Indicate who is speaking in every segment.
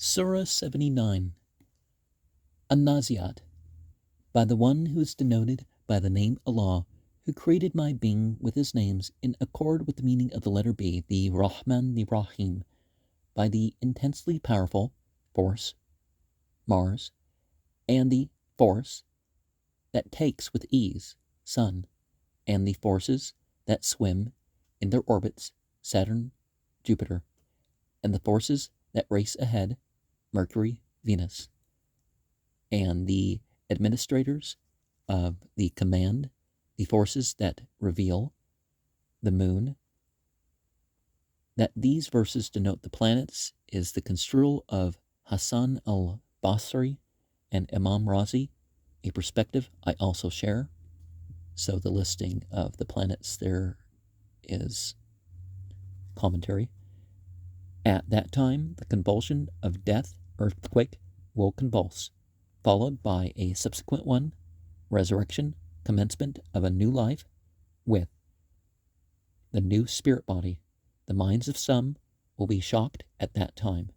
Speaker 1: Surah 79. An-Nazi'at. By the one who is denoted by the name Allah, who created my being with his names in accord with the meaning of the letter B, the Rahman, the Rahim, by the intensely powerful force, Mars, and the force that takes with ease, Sun, and the forces that swim in their orbits, Saturn, Jupiter, and the forces that race ahead, Mercury, Venus, and the administrators of the command, the forces that reveal, the moon. That these verses denote the planets is the construal of Hassan al-Basri and Imam Razi, a perspective I also share. So the listing of the planets there is commentary. At that time, the convulsion of death, earthquake, will convulse, followed by a subsequent one, resurrection, commencement of a new life, with the new spirit body. The minds of some will be shocked at that time.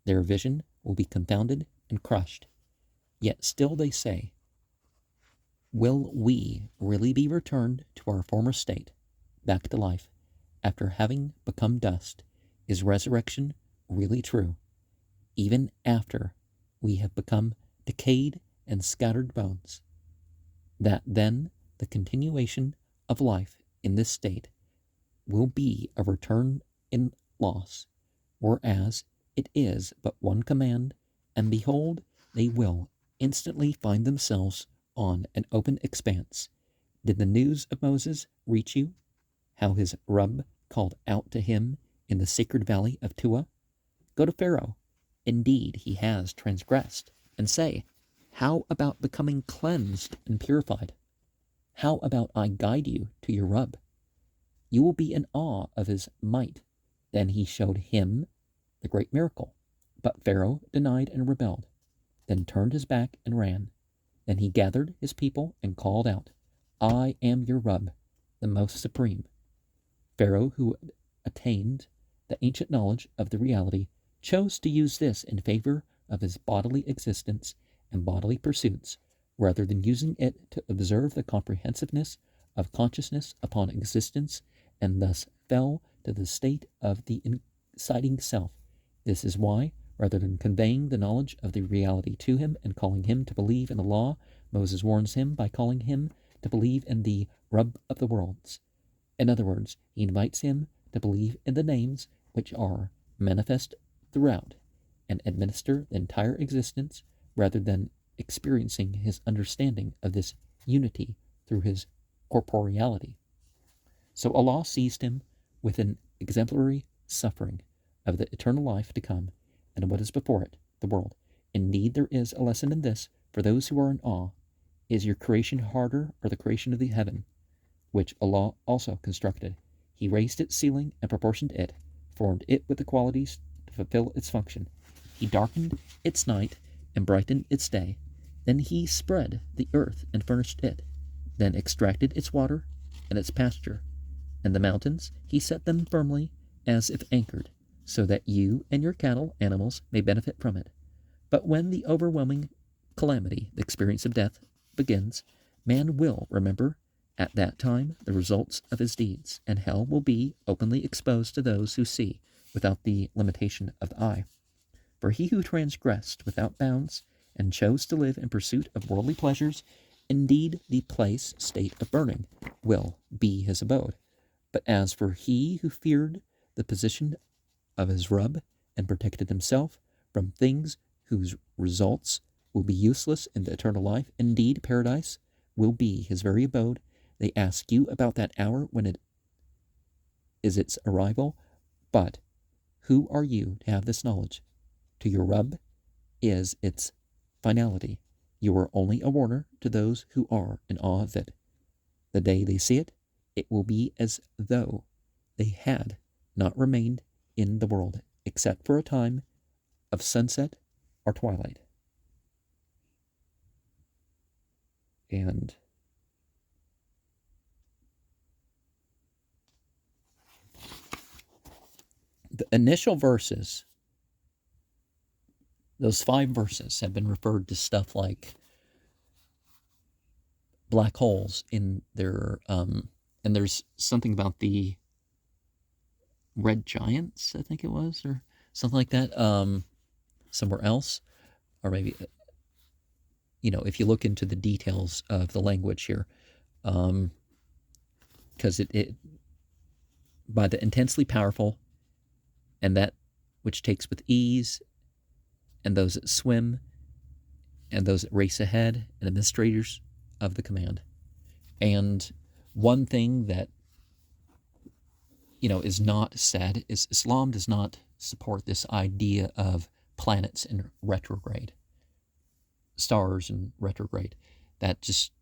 Speaker 1: Their vision will be confounded and crushed. Yet still they say, will we really be returned to our former state, back to life, after having become dust? Is resurrection really true, even after we have become decayed and scattered bones? That then the continuation of life in this state will be a return in loss, whereas it is but one command, and behold, they will instantly find themselves on an open expanse. Did the news of Moses reach you, how his Rabb called out to him in the sacred valley of Tua? Go to Pharaoh, indeed he has transgressed, and say, how about becoming cleansed and purified? How about I guide you to your Rabb? You will be in awe of his might. Then he showed him the great miracle. But Pharaoh denied and rebelled, then turned his back and ran. Then he gathered his people and called out, I am your Rabb, the most supreme. Pharaoh, who attained the ancient knowledge of the reality, chose to use this in favor of his bodily existence and bodily pursuits, rather than using it to observe the comprehensiveness of consciousness upon existence, and thus fell to the state of the inciting self. This is why, rather than conveying the knowledge of the reality to him and calling him to believe in the law, Moses warns him by calling him to believe in the Rabb of the worlds. In other words, he invites him to believe in the names which are manifest throughout and administer the entire existence, rather than experiencing his understanding of this unity through his corporeality. So Allah seized him with an exemplary suffering of the eternal life to come and what is before it, the world. Indeed, there is a lesson in this for those who are in awe. Is your creation harder, or the creation of the heaven, which Allah also constructed? He raised its ceiling and proportioned it, formed it with the qualities to fulfill its function. He darkened its night and brightened its day. Then he spread the earth and furnished it, then extracted its water and its pasture. And the mountains he set them firmly as if anchored, so that you and your cattle, animals, may benefit from it. But when the overwhelming calamity, the experience of death, begins, man will remember at that time the results of his deeds, and hell will be openly exposed to those who see without the limitation of the eye. For he who transgressed without bounds and chose to live in pursuit of worldly pleasures, indeed the place, state of burning, will be his abode. But as for he who feared the position of his Rabb and protected himself from things whose results will be useless in the eternal life, indeed paradise will be his very abode. They ask you about that hour when it is its arrival, but who are you to have this knowledge? To your Rabb is its finality. You are only a warner to those who are in awe of it. The day they see it, it will be as though they had not remained in the world, except for a time of sunset or twilight. And the initial verses Those 5 verses have been referred to stuff like black holes in their, and there's something about the red giants, I think it was, or something like that, somewhere else, or maybe, if you look into the details of the language here, because it by the intensely powerful, and that which takes with ease, and those that swim, and those that race ahead, and administrators of the command. And one thing that is not said is Islam does not support this idea of planets in retrograde, stars in retrograde. That just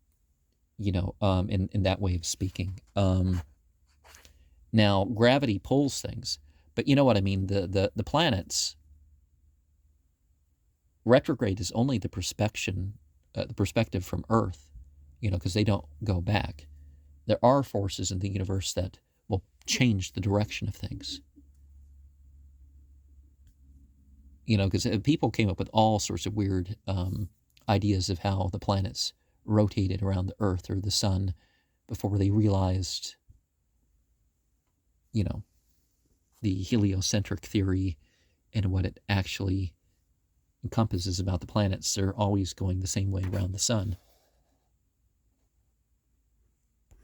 Speaker 1: in that way of speaking. Now gravity pulls things, but you know what I mean. The planets, retrograde is only the perspective from Earth, because they don't go back. There are forces in the universe that will change the direction of things. Because people came up with all sorts of weird ideas of how the planets rotated around the Earth or the sun before they realized, the heliocentric theory and what it actually encompasses about the planets. They're always going the same way around the sun.